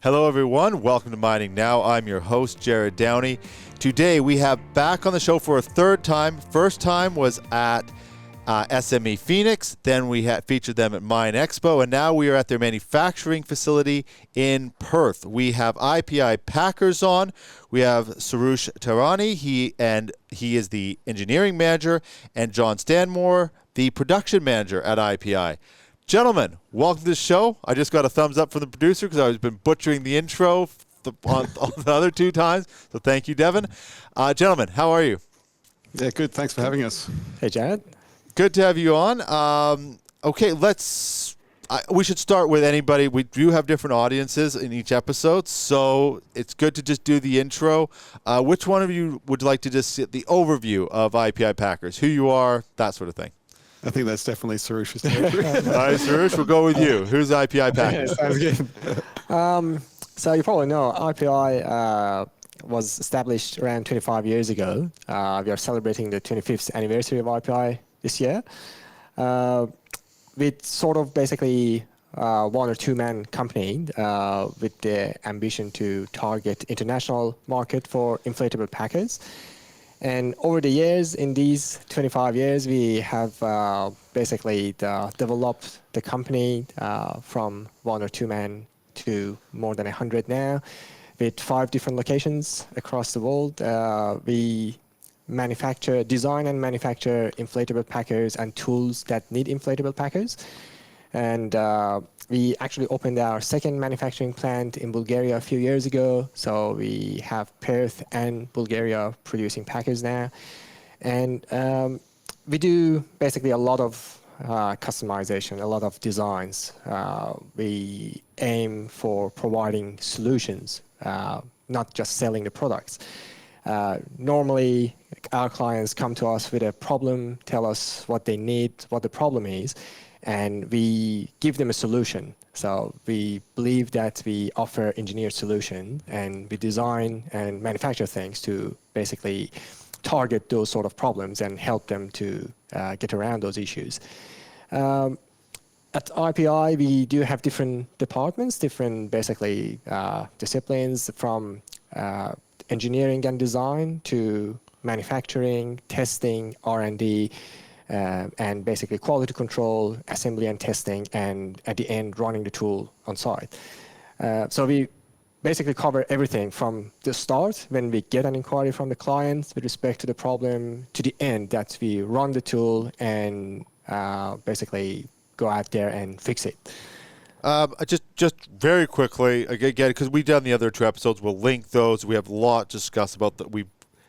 Hello everyone, welcome to Mining Now. I'm your host, Jared Downey. Today we have back on the show for a third time. First time was at SME Phoenix, then we had featured them at Mine Expo, and now we are at their manufacturing facility in Perth. We have IPI Packers on. We have Soroush Tehrani, he is the engineering manager, and John Stanmore, the production manager at IPI. Gentlemen, welcome to the show. I just got a thumbs up from the producer because I've been butchering the intro on the other two times, so thank you, Devin. Gentlemen, how are you? Yeah, good. Thanks for having us. Hey, Jared. Good to have you on. Okay, we should start with anybody. We do have different audiences in each episode, so it's good to just do the intro. Which one of you would like to just get the overview of IPI Packers, who you are, that sort of thing? I think that's definitely Soroush's territory. All right, Soroush, we'll go with you. Who's IPI Packers? Sounds good. So you probably know IPI was established around 25 years ago. We are celebrating the 25th anniversary of IPI this year. With sort of basically one or two man company with the ambition to target international market for inflatable packers. And over the years, in these 25 years, we have basically developed the company from one or two men to more than 100 now, with 5 different locations across the world. We design and manufacture inflatable packers and tools that need inflatable packers. And we actually opened our second manufacturing plant in Bulgaria a few years ago. So we have Perth and Bulgaria producing packers now. And we do basically a lot of customization, a lot of designs. We aim for providing solutions, not just selling the products. Normally, our clients come to us with a problem, tell us what they need, what the problem is, and we give them a solution. So we believe that we offer engineered solution, and we design and manufacture things to basically target those sort of problems and help them to get around those issues. At IPI, we do have different departments, different basically disciplines, from engineering and design to manufacturing, testing, R&D, and basically quality control, assembly and testing, and at the end, running the tool on site. So we basically cover everything from the start, when we get an inquiry from the client with respect to the problem, to the end that we run the tool and basically go out there and fix it. Just very quickly, again, because we've done the other 2 episodes, we'll link those. We have a lot to discuss about that.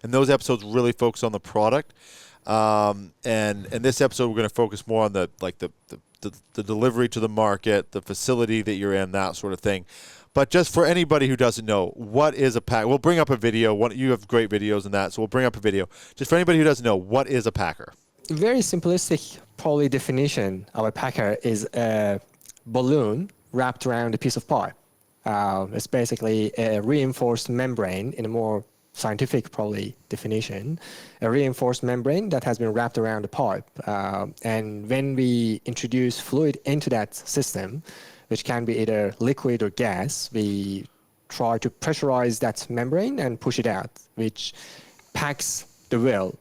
And those episodes really focus on the product. And in this episode, we're going to focus more on the delivery to the market, the facility that you're in, that sort of thing. But just for anybody who doesn't know, what is a packer? We'll bring up a video. You have great videos in that, so we'll bring up a video. Just for anybody who doesn't know, what is a packer? Very simplistic, probably definition of a packer is a balloon wrapped around a piece of pipe. It's basically a reinforced membrane, in a more scientific probably definition, a reinforced membrane that has been wrapped around the pipe. And when we introduce fluid into that system, which can be either liquid or gas, we try to pressurize that membrane and push it out, which packs the well.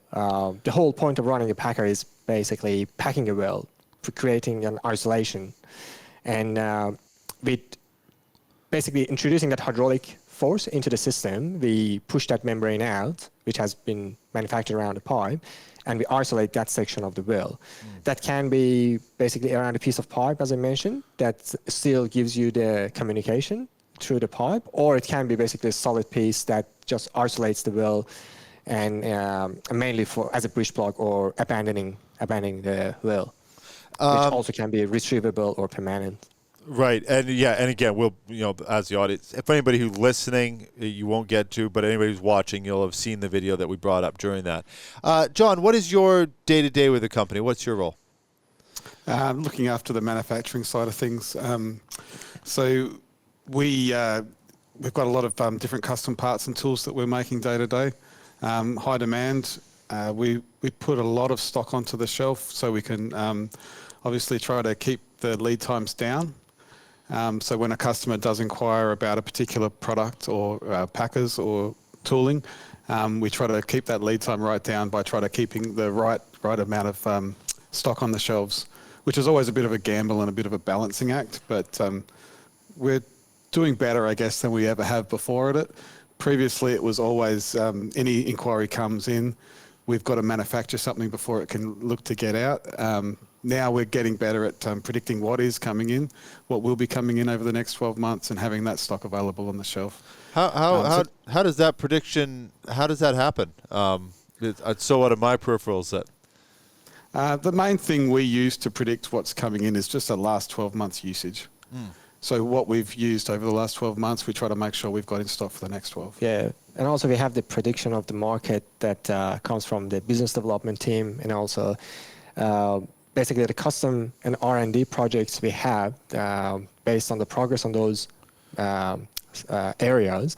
The whole point of running a packer is basically packing the well, for creating an isolation. And with basically introducing that hydraulic force into the system, we push that membrane out, which has been manufactured around the pipe, and we isolate that section of the well. That can be basically around a piece of pipe, as I mentioned, that still gives you the communication through the pipe, or it can be basically a solid piece that just isolates the well, and mainly as a breach plug or abandoning the well, which also can be retrievable or permanent. Right, and and again, we'll, as the audience, if anybody who's listening, you won't get to, but anybody who's watching, you'll have seen the video that we brought up during that. John, what is your day-to-day with the company? What's your role? Looking after the manufacturing side of things. So we've got a lot of different custom parts and tools that we're making day to day. High demand. We put a lot of stock onto the shelf so we can obviously try to keep the lead times down. So when a customer does inquire about a particular product or packers or tooling, we try to keep that lead time right down by trying to keeping the right amount of stock on the shelves, which is always a bit of a gamble and a bit of a balancing act. But we're doing better, I guess, than we ever have before at it. Previously, it was always any inquiry comes in, we've got to manufacture something before it can look to get out. Now we're getting better at predicting what is coming in, what will be coming in over the next 12 months, and having that stock available on the shelf. How does that prediction? How does that happen? It's so out of my peripherals that. The main thing we use to predict what's coming in is just the last 12 months usage. So what we've used over the last 12 months, we try to make sure we've got in stock for the next 12. Yeah, and also we have the prediction of the market that comes from the business development team, and also basically the custom and R&D projects we have based on the progress on those areas.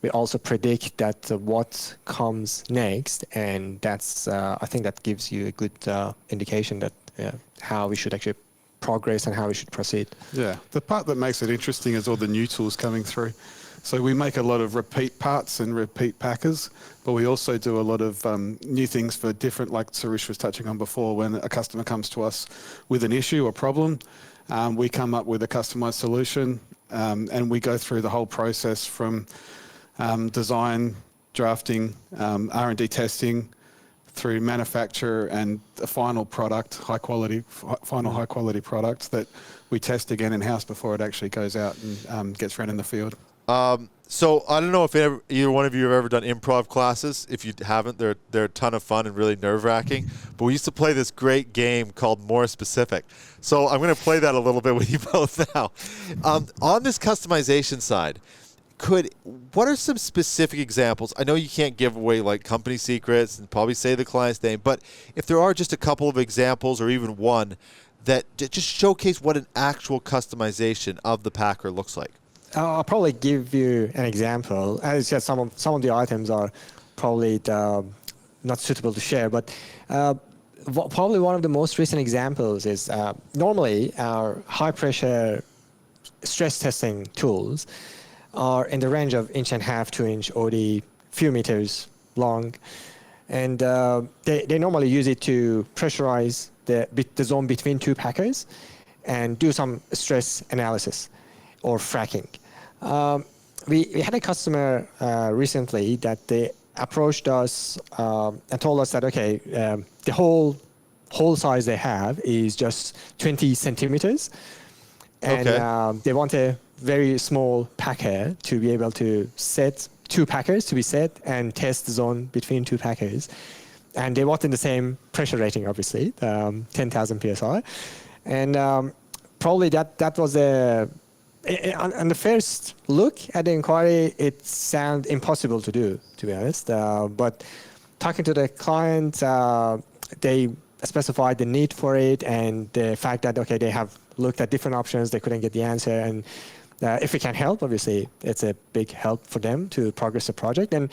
We also predict that what comes next, and that's I think that gives you a good indication that how we should actually progress and how we should proceed. Yeah, the part that makes it interesting is all the new tools coming through. So we make a lot of repeat parts and repeat packers, but we also do a lot of new things for different, like Soroush was touching on before, when a customer comes to us with an issue or problem, we come up with a customized solution, and we go through the whole process from design, drafting, R&D testing, through manufacture and a final product, high quality product that we test again in-house before it actually goes out and gets run in the field. So I don't know if either one of you have ever done improv classes. If you haven't, they're a ton of fun and really nerve-wracking. But we used to play this great game called More Specific. So I'm going to play that a little bit with you both now. On this customization side, what are some specific examples? I know you can't give away like company secrets and probably say the client's name, but if there are just a couple of examples or even one that just showcase what an actual customization of the Packer looks like. I'll probably give you an example. As I said, some of the items are probably not suitable to share, but probably one of the most recent examples is normally our high pressure stress testing tools are in the range of 1.5 to 2 inch OD, few meters long, and they normally use it to pressurize the zone between two packers and do some stress analysis or fracking. We had a customer recently that they approached us and told us that okay, the whole size they have is just 20 centimeters, and they want a very small packer to be able to set two packers to be set and test the zone between two packers, and they wanted the same pressure rating, obviously 10,000 psi, and probably that was on the first look at the inquiry, it sounded impossible to do, to be honest. But talking to the client, they specified the need for it and the fact that, okay, they have looked at different options, they couldn't get the answer. And if we can help, obviously, it's a big help for them to progress the project. And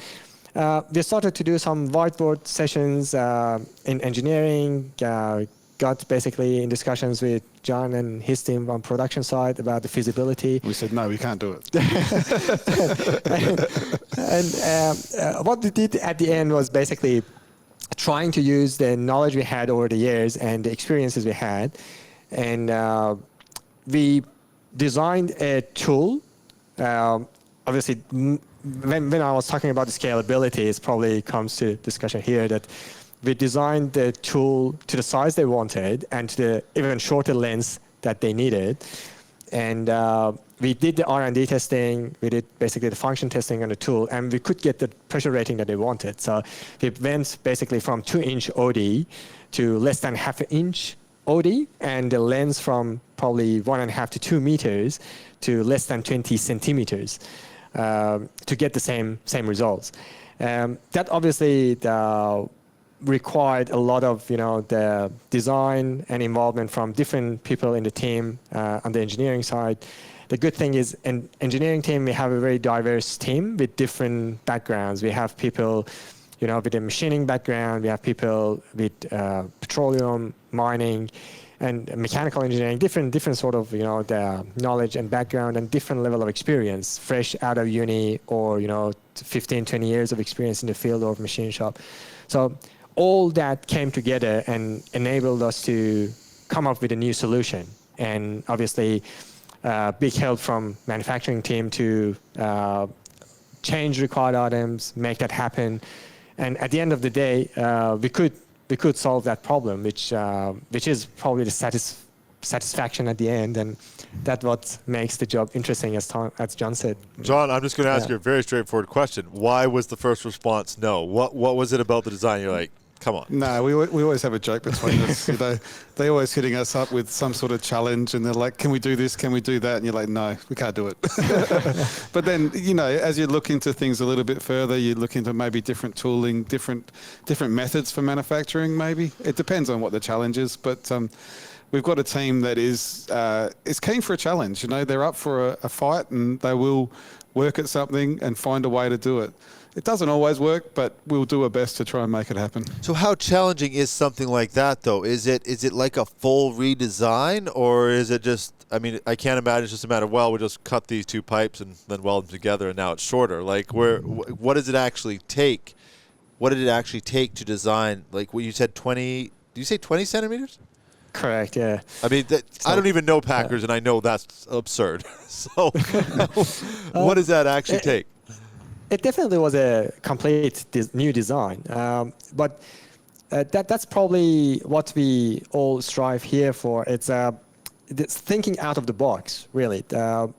we started to do some whiteboard sessions in engineering, got basically in discussions with John and his team on production side about the feasibility. We said, no, we can't do it. and what we did at the end was basically trying to use the knowledge we had over the years and the experiences we had. And we designed a tool. Obviously, when I was talking about the scalability, it probably comes to discussion here that we designed the tool to the size they wanted and to the even shorter length that they needed. And we did the R&D testing, we did basically the function testing on the tool, and we could get the pressure rating that they wanted. So we went basically from 2 inch OD to less than half an inch OD, and the length from probably 1.5 to 2 meters to less than 20 centimeters to get the same results. That obviously required a lot of the design and involvement from different people in the team on the engineering side. The good thing is in engineering team, we have a very diverse team with different backgrounds. We have people with a machining background, we have people with petroleum, mining, and mechanical engineering, different sort of, the knowledge and background and different level of experience, fresh out of uni or, 15, 20 years of experience in the field or machine shop. So all that came together and enabled us to come up with a new solution. And obviously, big help from manufacturing team to change required items, make that happen. And at the end of the day, we could solve that problem, which is probably the satisfaction at the end, and that's what makes the job interesting, as John said. John, I'm just going to ask you a very straightforward question. Why was the first response no? What was it about the design? You're like, come on. No, we always have a joke between us. They're always hitting us up with some sort of challenge, and they're like, "Can we do this? Can we do that?" And you're like, "No, we can't do it." But then, as you look into things a little bit further, you look into maybe different tooling, different methods for manufacturing. Maybe it depends on what the challenge is. But we've got a team that is keen for a challenge. They're up for a fight, and they will work at something and find a way to do it. It doesn't always work, but we'll do our best to try and make it happen. So how challenging is something like that, though? Is it like a full redesign, or is it just, I can't imagine it's just a matter of, well, we'll just cut these two pipes and then weld them together and now it's shorter. Like, what does it actually take? What did it actually take to design, like what you said, 20, did you say 20 centimeters? Correct, yeah. I don't even know Packers, and I know that's absurd. So what does that actually take? It definitely was a complete new design, but that's probably what we all strive here for. It's thinking out of the box, really.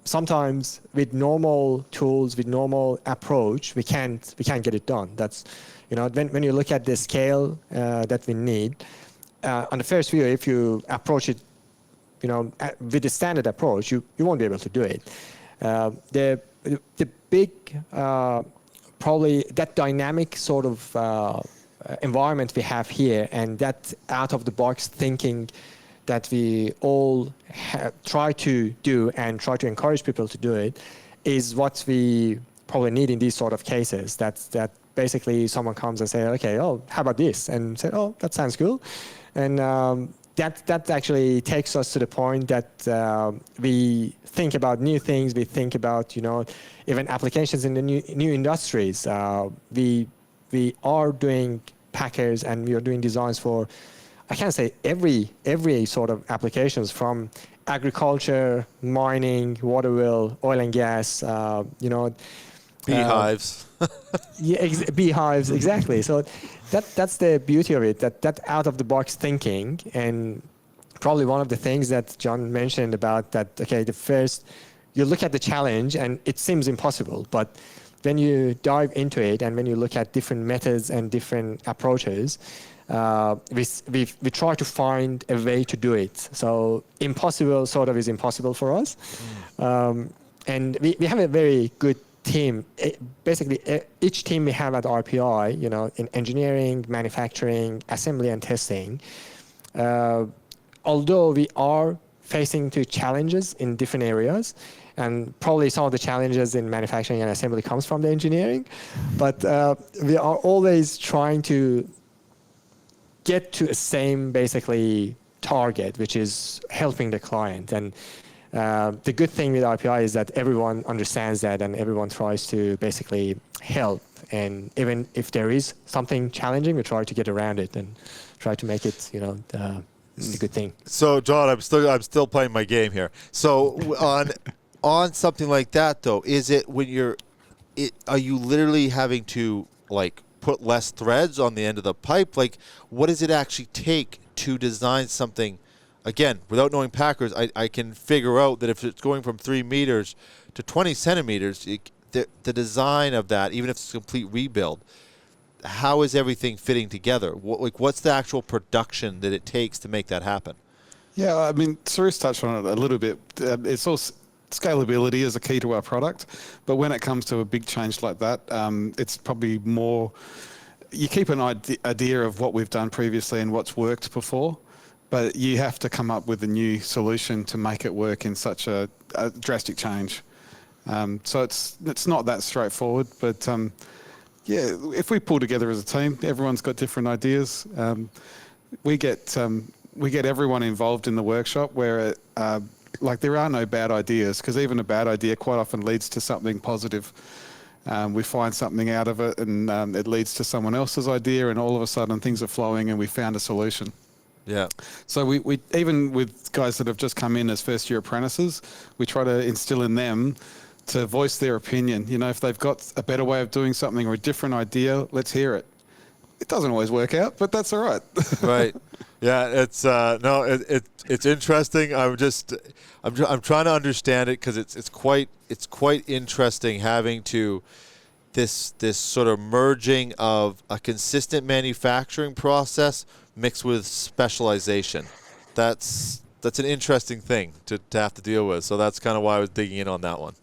Sometimes with normal tools, with normal approach, we can't get it done. That's, when you look at the scale that we need, on the first view, if you approach it, with the standard approach, you won't be able to do it. The big, probably that dynamic sort of environment we have here, and that out-of-the-box thinking that we all try to do and try to encourage people to do it, is what we probably need in these sort of cases. That basically someone comes and say, okay, how about this? And say, that sounds cool. And that actually takes us to the point that we think about new things. We think about, even applications in the new industries. We are doing Packers, and we are doing designs for, I can't say every sort of applications, from agriculture, mining, water wheel, oil and gas, Beehives. Beehives, exactly. So that's the beauty of it, that out-of-the-box thinking. And probably one of the things that John mentioned about that, okay, the first, you look at the challenge and it seems impossible, but when you dive into it and when you look at different methods and different approaches, we try to find a way to do it. So impossible sort of is impossible for us. And we have a very good team. Basically, each team we have at RPI, in engineering, manufacturing, assembly, and testing, although we are facing two challenges in different areas, and probably some of the challenges in manufacturing and assembly comes from the engineering, but we are always trying to get to a same, basically, target, which is helping the client. And the good thing with RPI is that everyone understands that, and everyone tries to basically help. And even if there is something challenging, we try to get around it and try to make it, it's a good thing. So, John, I'm still playing my game here. So, on something like that, though, is it when are you literally having to put less threads on the end of the pipe? Like, what does it actually take to design something? Again, without knowing Packers, I can figure out that if it's going from 3 meters to 20 centimeters, the design of that, even if it's a complete rebuild, how is everything fitting together? What's the actual production that it takes to make that happen? Yeah, Soroush touched on it a little bit. It's also scalability is a key to our product, but when it comes to a big change like that, it's probably more, you keep an idea of what we've done previously and what's worked before, but you have to come up with a new solution to make it work in such a drastic change. So it's not that straightforward, but if we pull together as a team, everyone's got different ideas. We get we get everyone involved in the workshop where like there are no bad ideas, because even a bad idea quite often leads to something positive. We find something out of it, and it leads to someone else's idea, and all of a sudden things are flowing and we found a solution. Yeah. So we even with guys that have just come in as first year apprentices, we try to instill in them to voice their opinion. You know, if they've got a better way of doing something or a different idea, let's hear it. It doesn't always work out, but that's all right. Right. Yeah, it's no, it's interesting. I'm trying to understand it, because it's quite interesting having to this sort of merging of a consistent manufacturing process mixed with specialization. That's an interesting thing to have to deal with. So that's kind of why I was digging in on that one.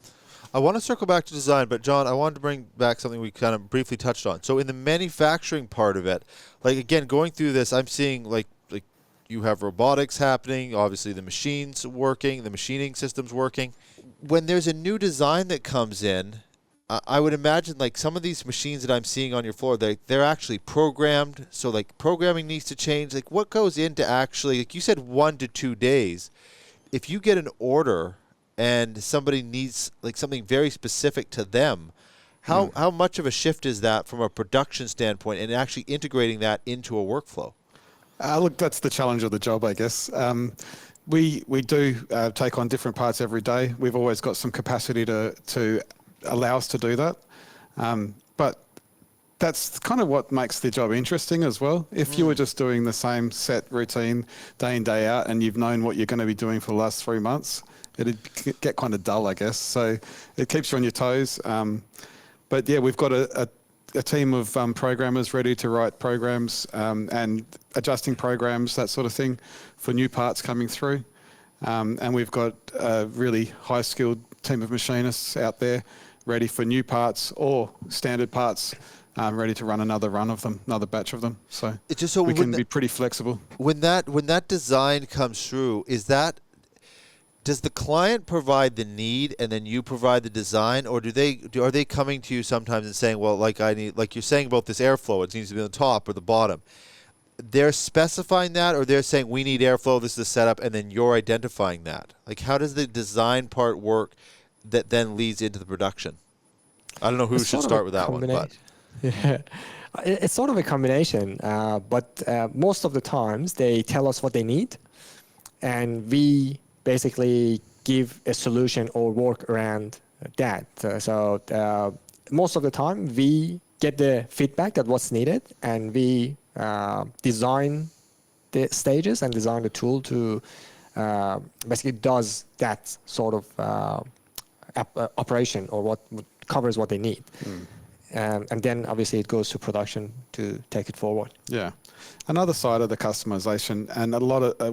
I want to circle back to design, but John, I wanted to bring back something we kind of briefly touched on. So in the manufacturing part of it, like again, going through this, I'm seeing like you have robotics happening, obviously the machines working, the machining systems working. When there's a new design that comes in, I would imagine like some of these machines that I'm seeing on your floor, they're actually programmed. So like programming needs to change. Like what goes into actually, like you said, 1 to 2 days. If you get an order and somebody needs like something very specific to them, how much of a shift is that from a production standpoint and actually integrating that into a workflow? Look, that's the challenge of the job, I guess. We do take on different parts every day. We've always got some capacity to allow us to do that. But that's kind of what makes the job interesting as well. If you were just doing the same set routine day in, day out, and you've known what you're going to be doing for the last 3 months, it'd get kind of dull, I guess. So it keeps you on your toes. But yeah, we've got a team of programmers ready to write programs and adjusting programs, that sort of thing, for new parts coming through. And we've got a really high-skilled team of machinists out there ready for new parts or standard parts, ready to run another run of them, another batch of them. So, it's just so we can be pretty flexible. When that design comes through, does the client provide the need and then you provide the design, or are they coming to you sometimes and saying, well, like you're saying about this airflow, it needs to be on the top or the bottom. They're specifying that, or they're saying we need airflow, this is the setup, and then you're identifying that? Like how does the design part work that then leads into the production? I don't know who should start with that one, but yeah. It's sort of a combination, but most of the times they tell us what they need, and we basically give a solution or work around that. So most of the time we get the feedback that what's needed, and we design the stages and design the tool to basically does that sort of operation, or what covers what they need. And then obviously it goes to production to take it forward. Yeah. Another side of the customization, and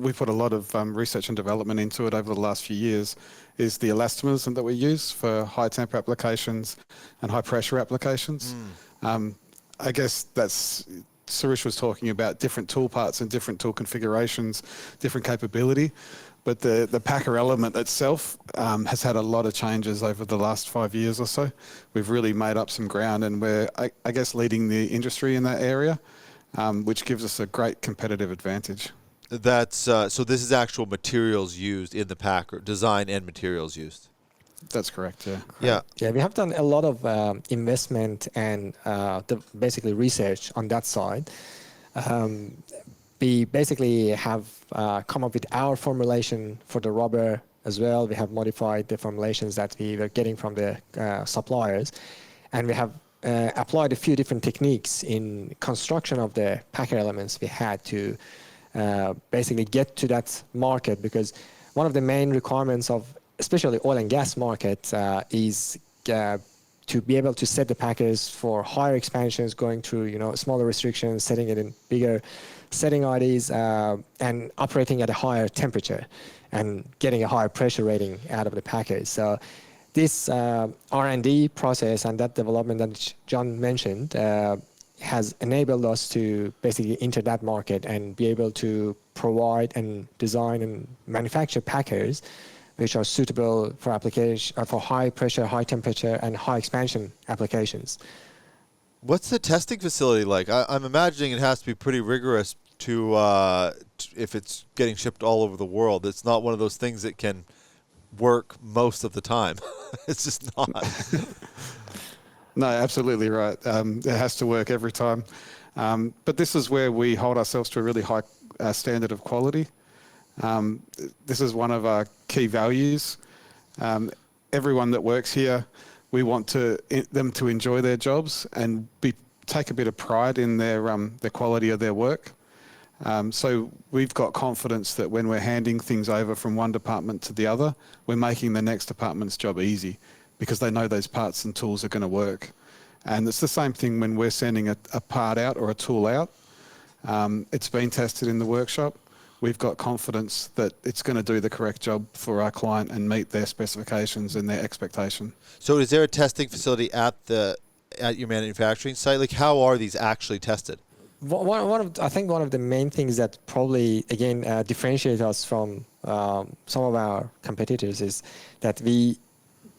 we put a lot of research and development into it over the last few years, is the elastomers that we use for high temp applications and high pressure applications. I guess that's, Soroush was talking about different tool parts and different tool configurations, different capability. But the Packer element itself has had a lot of changes over the last 5 years or so. We've really made up some ground, and we're, I guess, leading the industry in that area, which gives us a great competitive advantage. That's so this is actual materials used in the Packer, design and materials used. That's correct, yeah. Yeah, we have done a lot of investment and basically research on that side. We basically have come up with our formulation for the rubber as well. We have modified the formulations that we were getting from the suppliers, and we have applied a few different techniques in construction of the Packer elements we had to basically get to that market, because one of the main requirements of especially oil and gas market is to be able to set the Packers for higher expansions, going through smaller restrictions, setting it in bigger setting IDs, and operating at a higher temperature and getting a higher pressure rating out of the Packers. So this R&D process and that development that John mentioned has enabled us to basically enter that market and be able to provide and design and manufacture Packers which are suitable for application for high pressure, high temperature, and high expansion applications. What's the testing facility like? I'm imagining it has to be pretty rigorous if it's getting shipped all over the world. It's not one of those things that can work most of the time. It's just not. No, absolutely right. It has to work every time. But this is where we hold ourselves to a really high standard of quality. This is one of our key values. Everyone that works here, we want them to enjoy their jobs and take a bit of pride in the quality of their work. So we've got confidence that when we're handing things over from one department to the other, we're making the next department's job easy because they know those parts and tools are going to work. And it's the same thing when we're sending a part out or a tool out. It's been tested in the workshop. We've got confidence that it's going to do the correct job for our client and meet their specifications and their expectation. So is there a testing facility at your manufacturing site? Like, how are these actually tested? I think one of the main things that probably, again, differentiate us from some of our competitors is that we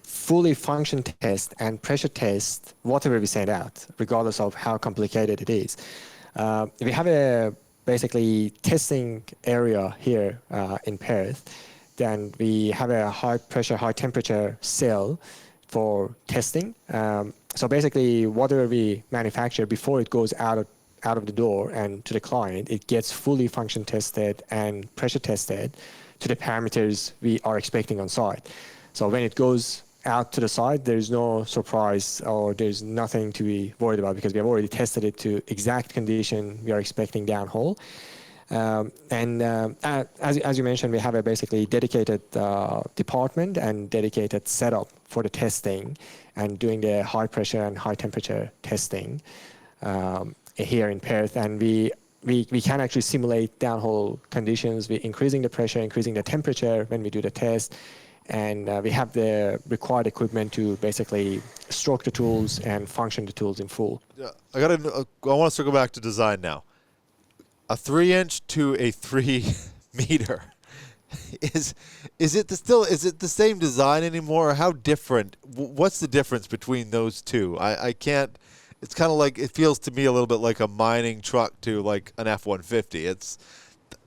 fully function test and pressure test whatever we send out, regardless of how complicated it is. We have a basically testing area here in Perth. Then we have a high pressure, high temperature cell for testing. So basically, whatever we manufacture before it goes out of the door and to the client, it gets fully function tested and pressure tested to the parameters we are expecting on site. So when it goes out to the site, there's no surprise or there's nothing to be worried about because we have already tested it to exact condition we are expecting downhole. As you mentioned, we have a basically dedicated department and dedicated setup for the testing and doing the high pressure and high temperature testing here in Perth. And we can actually simulate downhole conditions. We're increasing the pressure, increasing the temperature when we do the test. And we have the required equipment to basically stroke the tools and function the tools in full. Yeah, I want us to go back to design now. A 3-inch to a 3 meter. Is it the same design anymore? Or how different? What's the difference between those two? I can't. It's kind of like, it feels to me a little bit like a mining truck to like an F-150.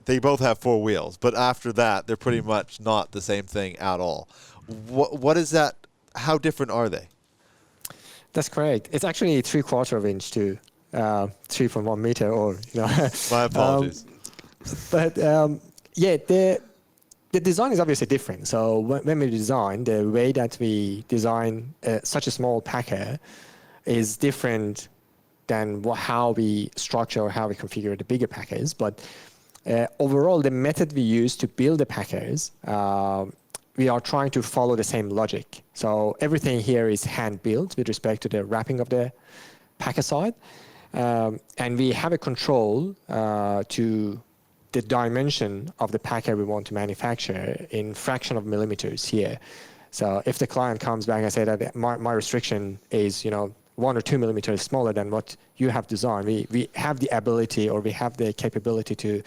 They both have 4 wheels, but after that, they're pretty much not the same thing at all. What is that? How different are they? That's correct. It's actually 3/4 inch to 3.1 meter, or My apologies. The design is obviously different. So when we design, the way that we design such a small packer is different than how we structure or how we configure the bigger packers. But overall, the method we use to build the packers, we are trying to follow the same logic. So everything here is hand-built with respect to the wrapping of the packer side. And we have a control to the dimension of the packer we want to manufacture in fraction of millimeters here. So if the client comes back and say that my restriction is 1 or 2 millimeters smaller than what you have designed, we have the ability or we have the capability to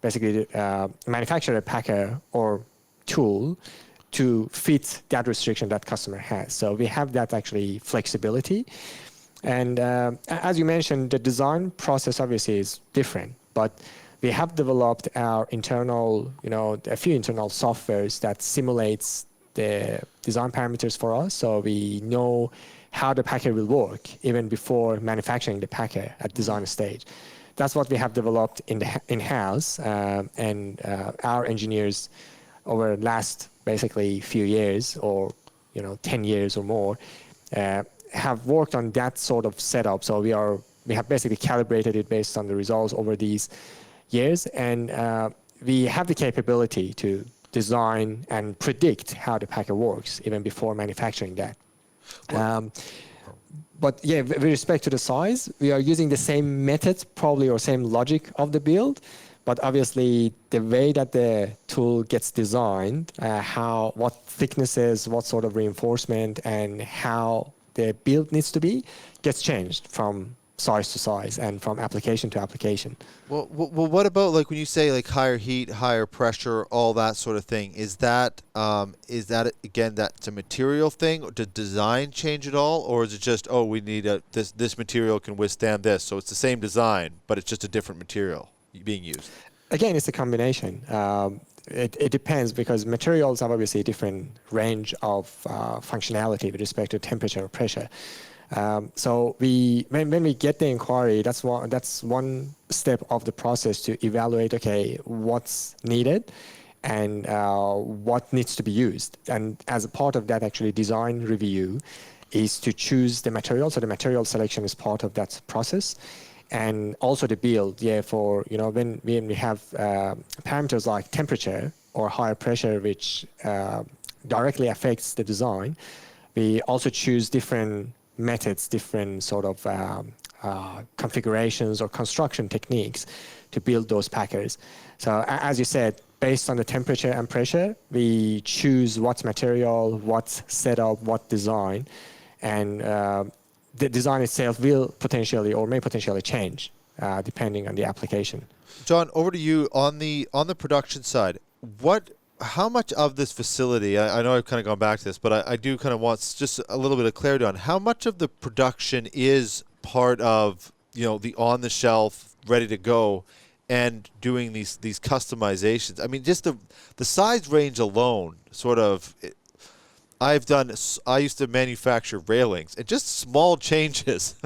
basically manufacture a packer or tool to fit that restriction that customer has. So we have that actually flexibility. And as you mentioned, the design process obviously is different, but we have developed our internal, a few internal softwares that simulates the design parameters for us. So we know how the packer will work even before manufacturing the packer at design stage. That's what we have developed in-house, and our engineers over the last basically few years, or 10 years or more, have worked on that sort of setup. So we have basically calibrated it based on the results over these years, and we have the capability to design and predict how the packer works even before manufacturing that. But yeah, with respect to the size, we are using the same method probably, or same logic of the build, but obviously the way that the tool gets designed, what thicknesses, what sort of reinforcement, and how the build needs to be, gets changed from size to size and from application to application. Well, what about like when you say like higher heat, higher pressure, all that sort of thing? Is that again, that's a material thing? Or did design change at all, or is it just, we need this material can withstand this, so it's the same design but it's just a different material? being used? Again, it's a combination. It depends because materials have obviously a different range of functionality with respect to temperature or pressure. So when we get the inquiry, that's one step of the process to evaluate, okay, what's needed and what needs to be used. And as a part of that, actually, design review is to choose the material. So the material selection is part of that process. And also the build, for, when we have parameters like temperature or higher pressure, which directly affects the design, we also choose different methods, different sort of configurations or construction techniques to build those packers. So as you said, based on the temperature and pressure, we choose what material, what setup, what design, and the design itself will potentially or may potentially change depending on the application. John, over to you on the production side. How much of this facility, I know I've kind of gone back to this, but I do kind of want just a little bit of clarity on how much of the production is part of, the on-the-shelf, ready to go, and doing these customizations. I mean, just the size range alone, sort of. I used to manufacture railings, and just small changes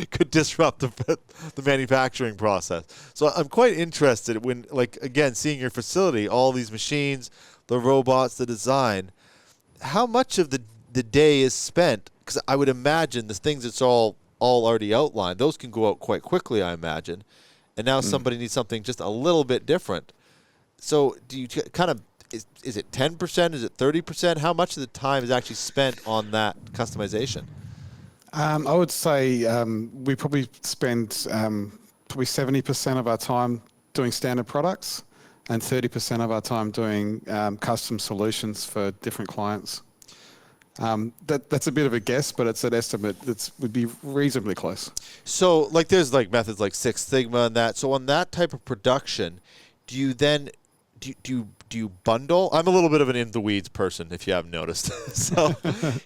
could disrupt the manufacturing process. So I'm quite interested when, again, seeing your facility, all these machines, the robots, the design, how much of the day is spent? Because I would imagine the things that's all already outlined, those can go out quite quickly, I imagine. And now somebody needs something just a little bit different. So do you kind of, is it 10%? Is it 30%? How much of the time is actually spent on that customization? I would say we probably spend probably 70% of our time doing standard products and 30% of our time doing custom solutions for different clients. That's a bit of a guess, but it's an estimate that would be reasonably close. So there's methods like Six Sigma and that. So on that type of production, do you then do you bundle? I'm a little bit of an in the weeds person, if you haven't noticed. So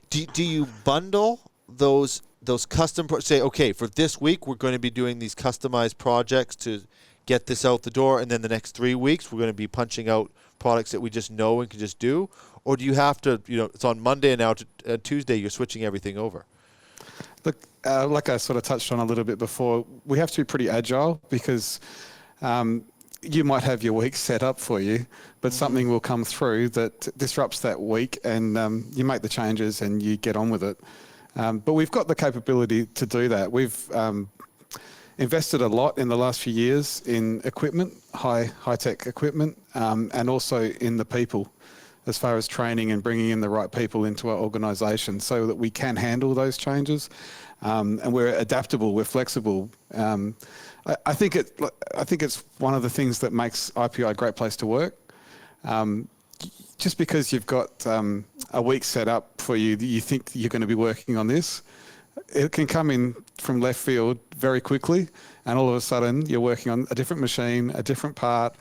do you bundle those custom say, okay, for this week we're going to be doing these customized projects to get this out the door, and then the next 3 weeks we're going to be punching out products that we just know and can just do? Or do you have to, it's on Monday and now to Tuesday you're switching everything over? Look, like I sort of touched on a little bit before, we have to be pretty agile because you might have your week set up for you, but something will come through that disrupts that week, and you make the changes and you get on with it. But we've got the capability to do that. We've invested a lot in the last few years in equipment, high-tech equipment, and also in the people, as far as training and bringing in the right people into our organisation so that we can handle those changes. And we're adaptable, we're flexible. I think it's one of the things that makes IPI a great place to work. Just because you've got a week set up for you, you think you're going to be working on this, it can come in from left field very quickly, and all of a sudden you're working on a different machine, a different part,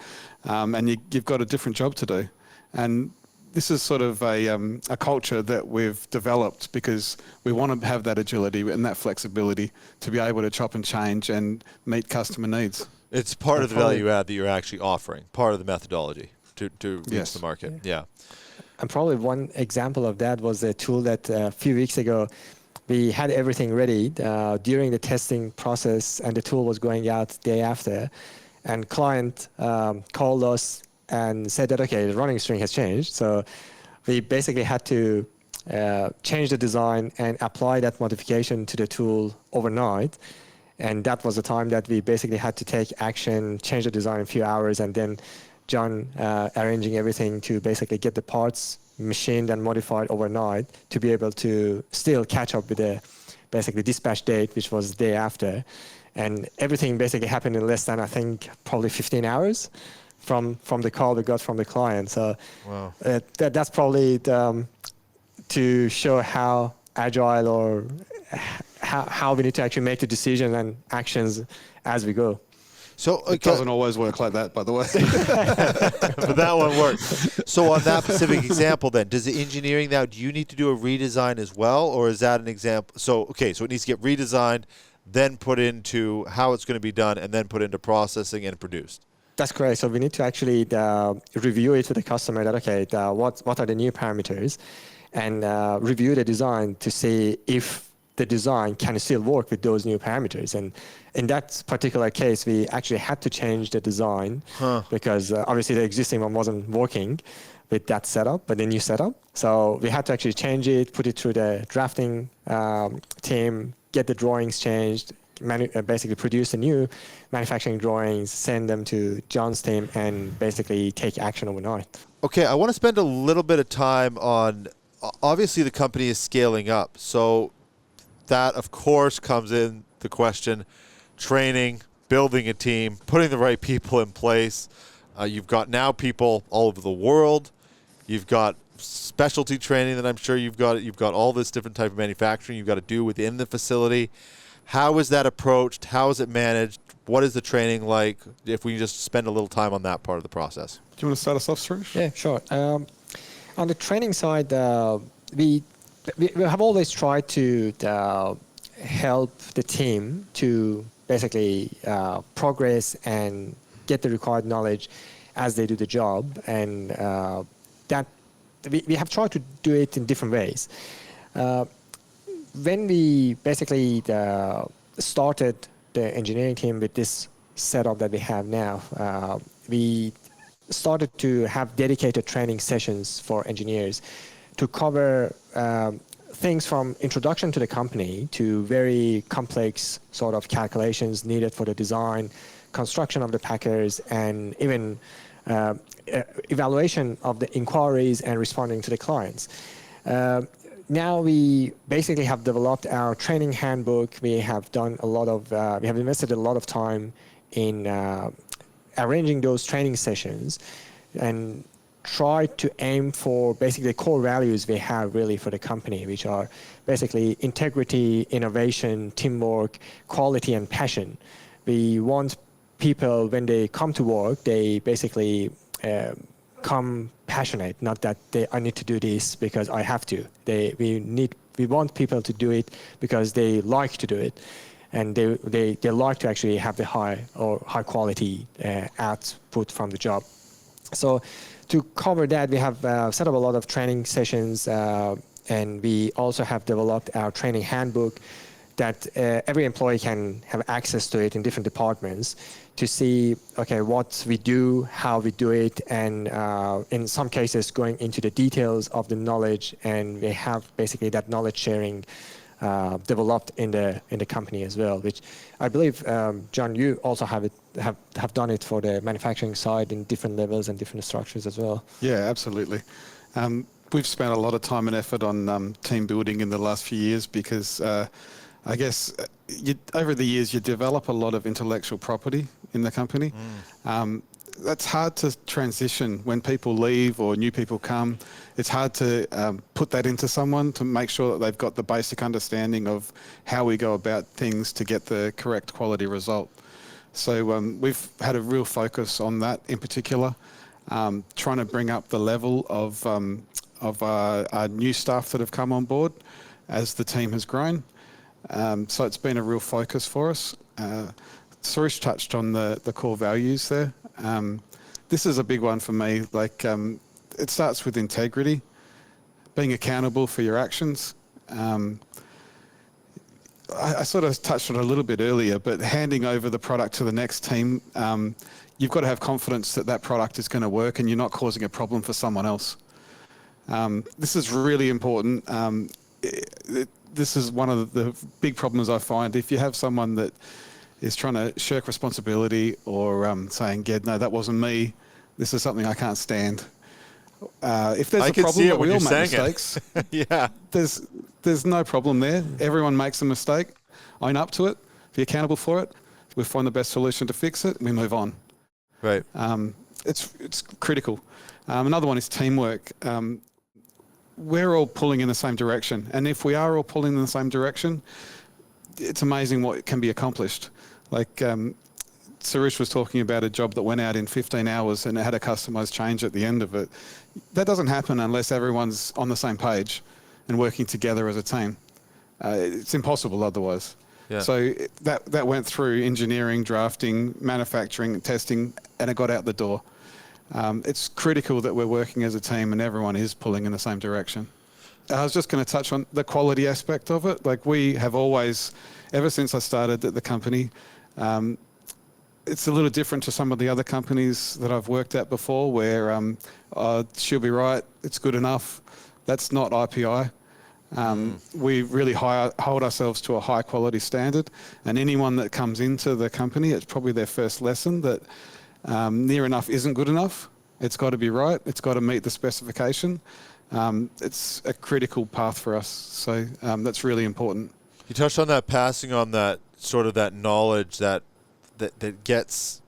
and you've got a different job to do. And this is sort of a culture that we've developed because we want to have that agility and that flexibility to be able to chop and change and meet customer needs. It's part of the value add that you're actually offering, part of the methodology to reach the market. Yeah. And probably one example of that was a tool that a few weeks ago we had everything ready during the testing process, and the tool was going out the day after, and client called us and said that, okay, the running string has changed. So we basically had to change the design and apply that modification to the tool overnight. And that was the time that we basically had to take action, change the design in a few hours, and then John arranging everything to basically get the parts machined and modified overnight to be able to still catch up with the basically dispatch date, which was the day after. And everything basically happened in less than, I think, probably 15 hours. From the call we got from the client. So wow. That's probably to show how agile or how we need to actually make the decision and actions as we go. So it doesn't always work like that, by the way. But that one works. So on that specific example then, does the engineering now, do you need to do a redesign as well, or is that an example? So, okay, so it needs to get redesigned, then put into how it's going to be done, and then put into processing and produced. That's correct. So we need to actually review it with the customer that, okay, what are the new parameters, and review the design to see if the design can still work with those new parameters. And in that particular case, we actually had to change the design because obviously the existing one wasn't working with that setup, but the new setup. So we had to actually change it, put it through the drafting team, get the drawings changed, basically produce the new manufacturing drawings, send them to John's team, and basically take action overnight. Okay, I want to spend a little bit of time on, obviously the company is scaling up. So that, of course, comes in the question, training, building a team, putting the right people in place. You've got now people all over the world. You've got specialty training that I'm sure you've got all this different type of manufacturing you've got to do within the facility. How is that approached? How is it managed? What is the training like? If we just spend a little time on that part of the process. Do you want to start us off, Soroush? Yeah, sure. On the training side, we have always tried to help the team to basically progress and get the required knowledge as they do the job, and that we have tried to do it in different ways. When we basically started the engineering team with this setup that we have now, we started to have dedicated training sessions for engineers to cover things from introduction to the company to very complex sort of calculations needed for the design, construction of the Packers, and even evaluation of the inquiries and responding to the clients. Now we basically have developed our training handbook. We have done a lot of, we have invested a lot of time in arranging those training sessions and try to aim for basically the core values we have really for the company, which are basically integrity, innovation, teamwork, quality, and passion. We want people, when they come to work, they basically come passionate, not that I need to do this because I have to. We want people to do it because they like to do it, and they like to actually have the high quality output from the job. So to cover that, we have set up a lot of training sessions, and we also have developed our training handbook that every employee can have access to it in different departments to see, okay, what we do, how we do it, and in some cases going into the details of the knowledge, and we have basically that knowledge sharing developed in the company as well, which I believe, John, you also have done it for the manufacturing side in different levels and different structures as well. Yeah, absolutely. We've spent a lot of time and effort on team building in the last few years because I guess over the years you develop a lot of intellectual property in the company. That's hard to transition when people leave or new people come. It's hard to put that into someone to make sure that they've got the basic understanding of how we go about things to get the correct quality result. So we've had a real focus on that in particular, trying to bring up the level of our new staff that have come on board as the team has grown. So it's been a real focus for us. Soroush touched on the core values there. This is a big one for me. Like, it starts with integrity, being accountable for your actions. I sort of touched on it a little bit earlier, but handing over the product to the next team, you've got to have confidence that that product is going to work and you're not causing a problem for someone else. This is really important. This is one of the big problems I find. If you have someone that is trying to shirk responsibility or saying, "Yeah, no, that wasn't me. This is something I can't stand." If there's a problem, that we all make mistakes. Yeah, there's no problem there. Everyone makes a mistake. Own up to it. Be accountable for it. We find the best solution to fix it, and we move on. Right. It's critical. Another one is teamwork. We're all pulling in the same direction, and if we are all pulling in the same direction, it's amazing what can be accomplished. Like Soroush was talking about a job that went out in 15 hours and it had a customized change at the end of it. That doesn't happen unless everyone's on the same page and working together as a team. It's impossible otherwise. Yeah. So that went through engineering, drafting, manufacturing, testing, and it got out the door. It's critical that we're working as a team and everyone is pulling in the same direction. I was just going to touch on the quality aspect of it. Like, we have always, ever since I started at the company, it's a little different to some of the other companies that I've worked at before, where she'll be right, it's good enough. That's not IPI. We really hold ourselves to a high quality standard, and anyone that comes into the company, it's probably their first lesson that near enough isn't good enough. It's got to be right. It's got to meet the specification. It's a critical path for us, so that's really important. You touched on that, passing on that sort of that knowledge that gets,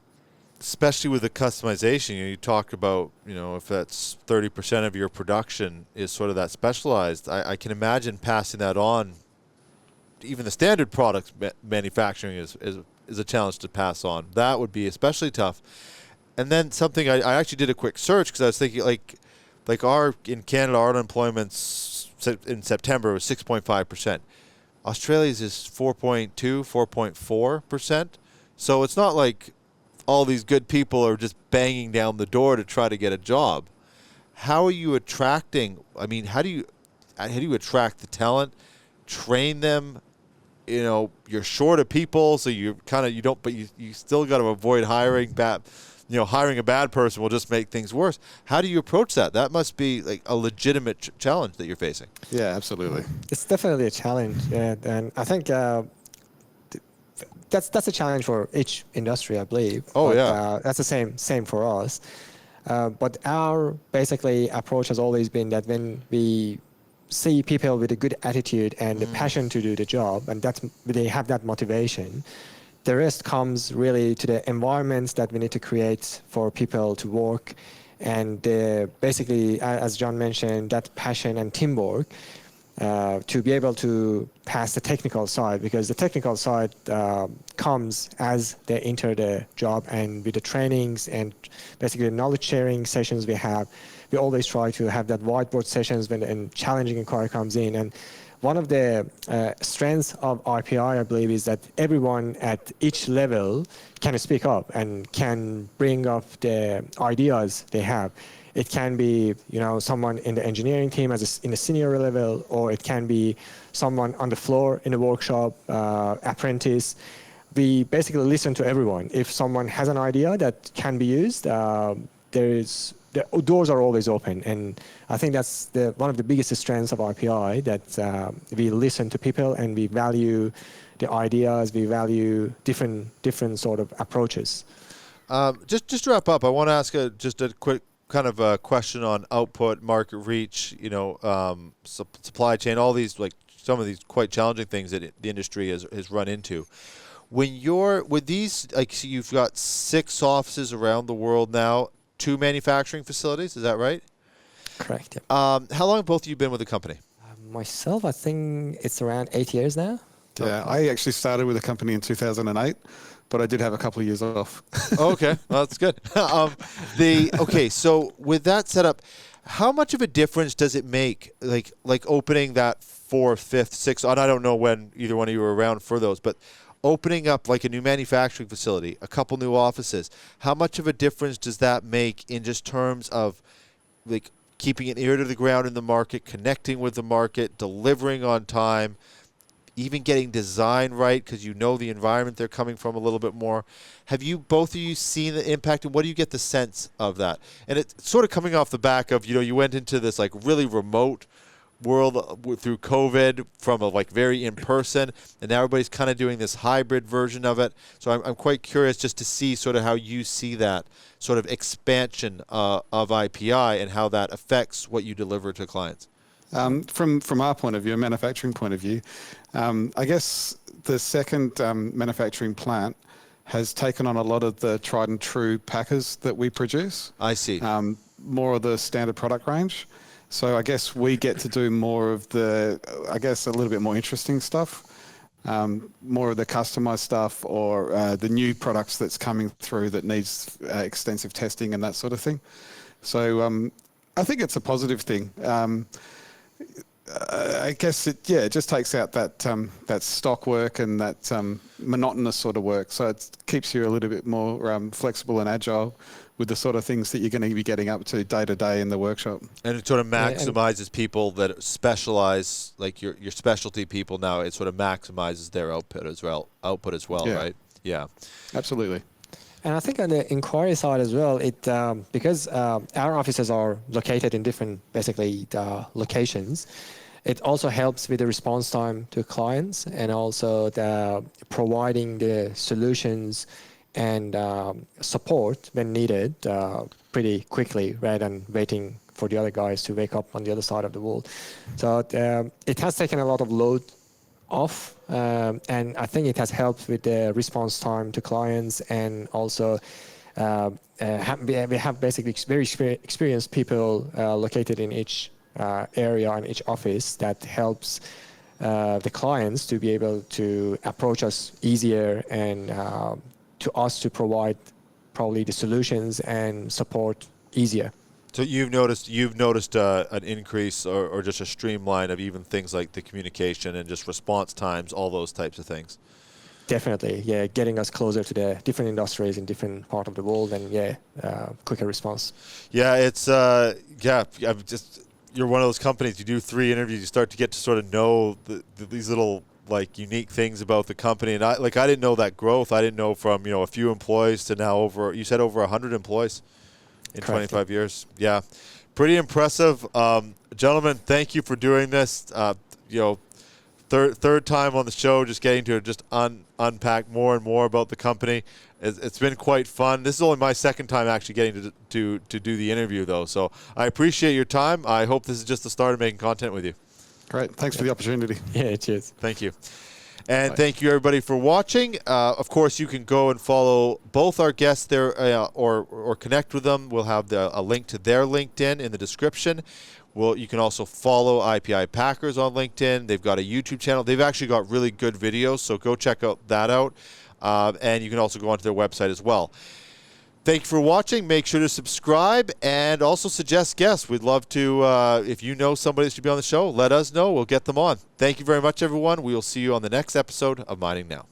especially with the customization. You talk about, if that's 30% of your production is sort of that specialized. I can imagine passing that on. Even the standard product manufacturing is a challenge to pass on. That would be especially tough. And then something I actually did a quick search because I was thinking in Canada, our unemployment in September was 6.5%. Australia's is 4.2, 4.4%. So it's not like all these good people are just banging down the door to try to get a job. How are you attracting? I mean, how do you attract the talent, train them? You're short of people, so you still got to avoid hiring bad. Hiring a bad person will just make things worse. How do you approach that? That must be like a legitimate challenge that you're facing. Yeah, absolutely. It's definitely a challenge, and I think that's a challenge for each industry, I believe. Oh, but, yeah. that's the same for us. But our basically approach has always been that when we see people with a good attitude and the passion to do the job, and they have that motivation, the rest comes really to the environments that we need to create for people to work. And basically, as John mentioned, that passion and teamwork to be able to pass the technical side, because the technical side comes as they enter the job, and with the trainings and basically the knowledge sharing sessions we always try to have that whiteboard sessions when a challenging inquiry comes in. And one of the strengths of IPI, I believe, is that everyone at each level can speak up and can bring up the ideas they have. It can be, someone in the engineering team in a senior level, or it can be someone on the floor in a workshop, apprentice. We basically listen to everyone. If someone has an idea that can be used, the doors are always open. And I think that's one of the biggest strengths of IPI, that we listen to people and we value the ideas, we value different sort of approaches. Just to wrap up, I want to ask just a quick kind of a question on output, market reach, supply chain, all these, like some of these quite challenging things that the industry has run into. When you're with these, like, so you've got 6 offices around the world now, 2 manufacturing facilities, is that right? Correct. Yeah. How long have both of you been with the company? Myself, I think it's around 8 years now. Yeah, I actually started with the company in 2008, but I did have a couple of years off. Okay, well, that's good. So with that setup, how much of a difference does it make, like opening that 4th, 5th, 6th, and I don't know when either one of you were around for those, but opening up like a new manufacturing facility, a couple new offices, how much of a difference does that make in just terms of like keeping an ear to the ground in the market, connecting with the market, delivering on time, even getting design right because the environment they're coming from a little bit more? Have you, both of you, seen the impact, and what do you get the sense of that? And it's sort of coming off the back of, you went into this like really remote world through COVID from a very in-person, and now everybody's kind of doing this hybrid version of it. So I'm quite curious just to see sort of how you see that sort of expansion of IPI and how that affects what you deliver to clients. From our point of view, a manufacturing point of view, I guess the second manufacturing plant has taken on a lot of the tried and true Packers that we produce. I see. More of the standard product range. So I guess we get to do more of a little bit more interesting stuff, more of the customized stuff, or the new products that's coming through that needs extensive testing and that sort of thing. So I think it's a positive thing. I guess it just takes out that stock work and that monotonous sort of work. So it keeps you a little bit more flexible and agile with the sort of things that you're going to be getting up to day in the workshop. And it sort of maximizes people that specialize, like your specialty people now. It sort of maximizes their output as well, right? Yeah. Absolutely. And I think on the inquiry side as well, because our offices are located in different, basically, locations, it also helps with the response time to clients and also providing the solutions and support when needed pretty quickly rather than waiting for the other guys to wake up on the other side of the world. So it has taken a lot of load off, and I think it has helped with the response time to clients, and also we have basically very experienced people located in each area and each office that helps the clients to be able to approach us easier and to us to provide probably the solutions and support easier. So you've noticed an increase or just a streamline of even things like the communication and just response times, all those types of things. Definitely, yeah, getting us closer to the different industries in different part of the world, and quicker response. Yeah, it's you're one of those companies. You do 3 interviews, you start to get to sort of know these little like unique things about the company, and I didn't know that growth. I didn't know from a few employees to now over 100 employees. In 25 years. Yeah. Pretty impressive. Gentlemen, thank you for doing this. Third time on the show, just getting to unpack more and more about the company. It's been quite fun. This is only my second time actually getting to do the interview, though. So I appreciate your time. I hope this is just the start of making content with you. Great. Thanks for the opportunity. Yeah, cheers. Thank you. And thank you, everybody, for watching. Of course, you can go and follow both our guests there or connect with them. We'll have a link to their LinkedIn in the description. You can also follow IPI Packers on LinkedIn. They've got a YouTube channel. They've actually got really good videos, so go check that out. And you can also go onto their website as well. Thank you for watching. Make sure to subscribe and also suggest guests. We'd love to, if you know somebody that should be on the show, let us know. We'll get them on. Thank you very much, everyone. We will see you on the next episode of Mining Now.